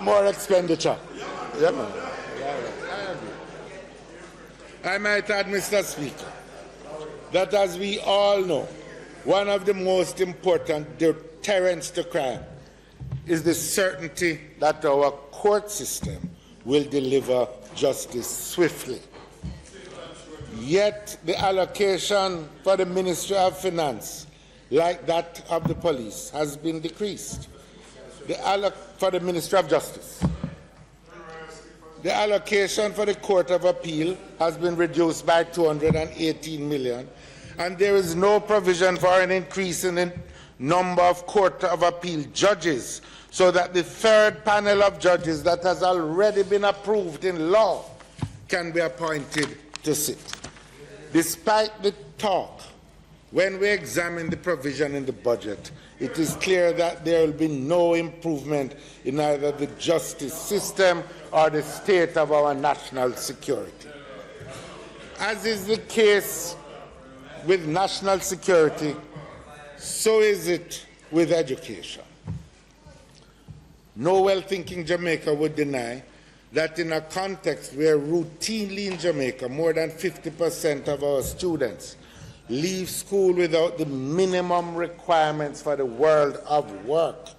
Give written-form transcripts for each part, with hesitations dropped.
more expenditure. Yeah, man. I might add, Mr. Speaker, that as we all know, one of the most important deterrents to crime is the certainty that our court system will deliver justice swiftly. Yet the allocation for the Ministry of Finance, like that of the police, has been decreased. For the Ministry of Justice, the allocation for the Court of Appeal has been reduced by 218 million, and there is no provision for an increase in the number of Court of Appeal judges, so that the third panel of judges that has already been approved in law can be appointed to sit. Despite the talk, when we examine the provision in the budget, it is clear that there will be no improvement in either the justice system or the state of our national security. As is the case with national security, so is it with education. No well-thinking Jamaica would deny that in a context where routinely in Jamaica more than 50% of our students leave school without the minimum requirements for the world of work,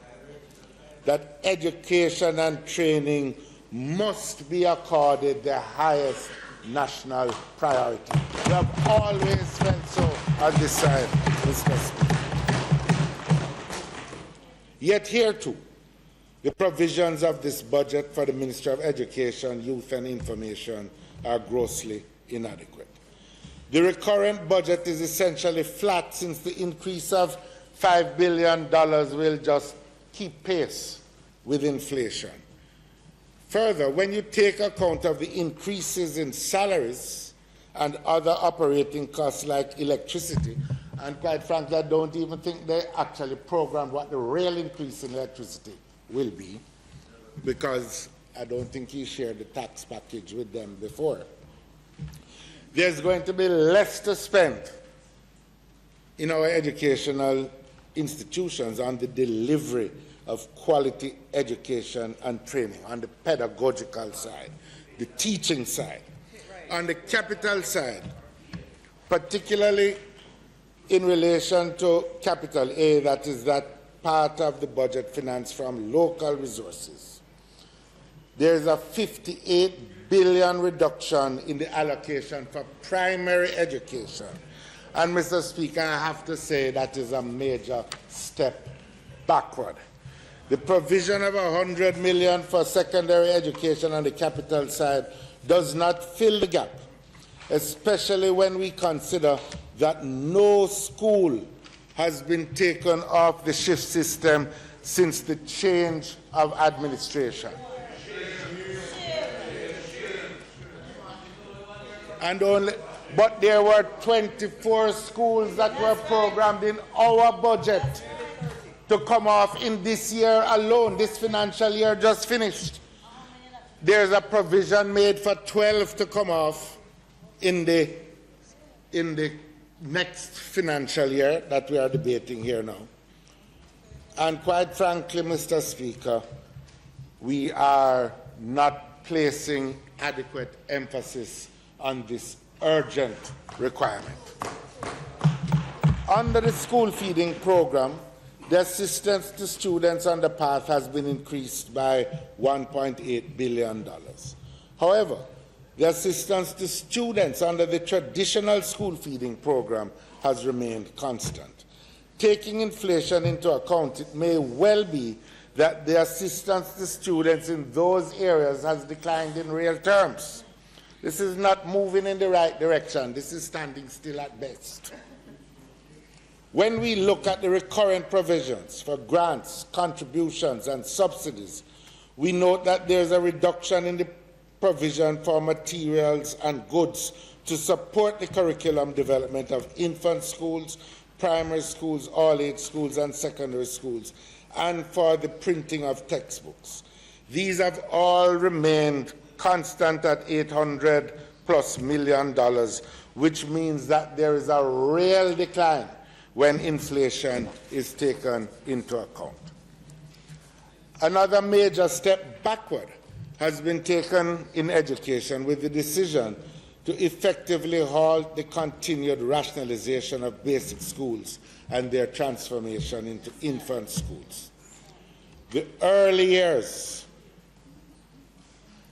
that education and training must be accorded the highest national priority. We have always felt so on this side, Mr. Speaker. Yet here too, the provisions of this budget for the Ministry of Education, Youth and Information are grossly inadequate. The recurrent budget is essentially flat, since the increase of $5 billion will just keep pace with inflation. Further, when you take account of the increases in salaries and other operating costs like electricity, and quite frankly, I don't even think they actually programmed what the real increase in electricity will be, because I don't think he shared the tax package with them before. There's going to be less to spend in our educational institutions on the delivery of quality education and training, on the pedagogical side, the teaching side. On the capital side, particularly in relation to Capital A, that is that part of the budget financed from local resources, there is a 58 billion reduction in the allocation for primary education. And, Mr. Speaker, I have to say that is a major step backward. The provision of 100 million for secondary education on the capital side does not fill the gap, especially when we consider that no school has been taken off the shift system since the change of administration. But there were 24 schools that were programmed in our budget to come off in this year alone. This financial year just finished. There's a provision made for 12 to come off in the next financial year that we are debating here now. And quite frankly, Mr. Speaker, we are not placing adequate emphasis on this urgent requirement. Under the school feeding program, the assistance to students on the path has been increased by $1.8 billion. However, the assistance to students under the traditional school feeding program has remained constant. Taking inflation into account, it may well be that the assistance to students in those areas has declined in real terms. This is not moving in the right direction. This is standing still at best. When we look at the recurrent provisions for grants, contributions, and subsidies, we note that there is a reduction in the provision for materials and goods to support the curriculum development of infant schools, primary schools, all-age schools, and secondary schools, and for the printing of textbooks. These have all remained constant at $800+ million, which means that there is a real decline when inflation is taken into account. Another major step backward has been taken in education with the decision to effectively halt the continued rationalization of basic schools and their transformation into infant schools. The early years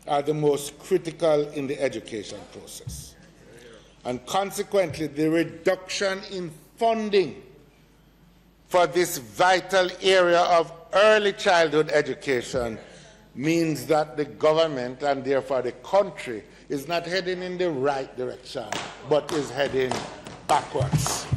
are the most critical in the education process. And consequently, the reduction in funding for this vital area of early childhood education means that the government and therefore the country is not heading in the right direction, but is heading backwards.